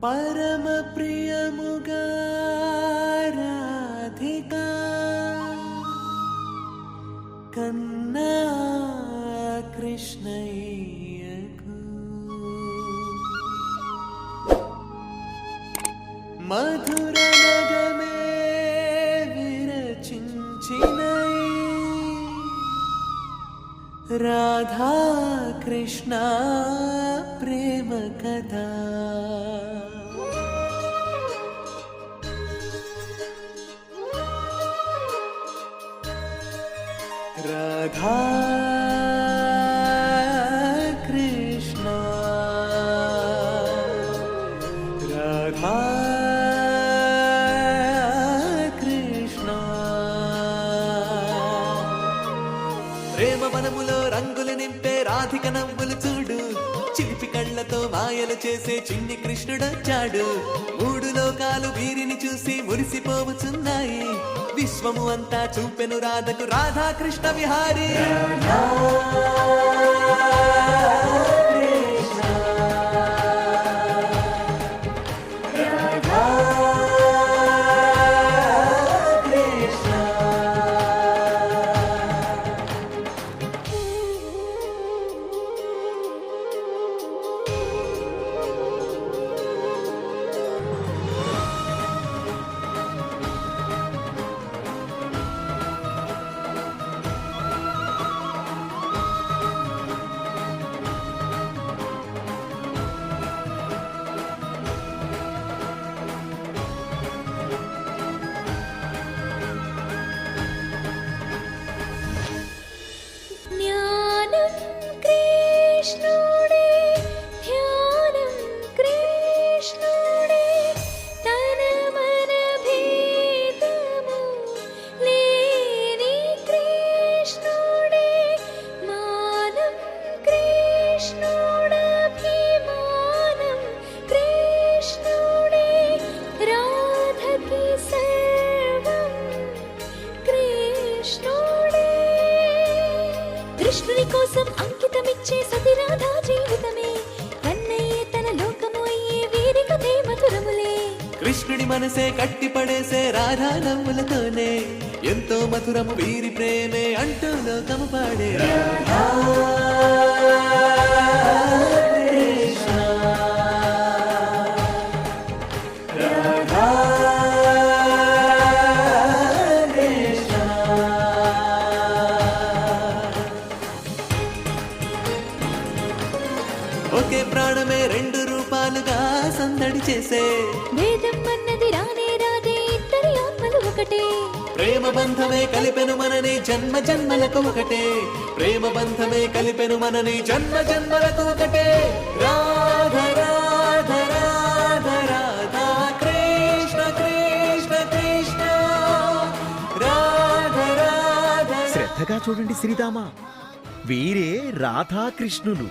పరమ ప్రియముగా రాధికా కన్నా కృష్ణయ్యకు మధుర నగమే విరచించిన రాధా కృష్ణ ప్రేమ కథ రాధా కృష్ణ రాధా కృష్ణ ప్రేమ వనములో రంగులు నింపే రాధిక నవ్వులు చూడు చిలిపి కళ్ళతో మాయలు చేసే చిన్ని కృష్ణుడొచ్చాడు మూడు లోకాలు వీరిని చూసి మురిసిపోవచ్చున్నాయి విశ్వము అంతా చూపెను రాధకు రాధా కృష్ణ విహారీ కృష్ణుని కోసం అంకితమిచ్చే సతిరాధా జీవితమే కన్నయ్యే తన లోకము అయ్యే వీరి కథే మధురములే కృష్ణుడి మనసే కట్టిపడేసే రాధా నవ్వులతోనే ఎంతో మధురము వీరి ప్రేమే అంటూ లోకము పాడే రాధా కృష్ణ రాధా ఒకే ప్రాణమే రెండు రూపాలుగా సందడి చేసే వేదం అన్నది రానే రాదే ఇద్దరి ఆత్మలు ఒకటే ప్రేమ బంధమే కలిపెను మనని జన్మ జన్మలకు ఒకటే ప్రేమ బంధమే కలిపెను మనని జన్మ జన్మలకు ఒకటే రాధ రాధ రాధ రాధ కృష్ణ కృష్ణ కృష్ణ రాధ రాధ. శ్రద్ధగా చూడండి శ్రీరామ, వీరే రాధాకృష్ణులు.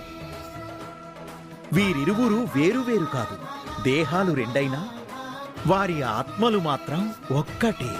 వీరిరువురు వేరువేరు కాదు, దేహాలు రెండైనా వారి ఆత్మలు మాత్రం ఒక్కటే.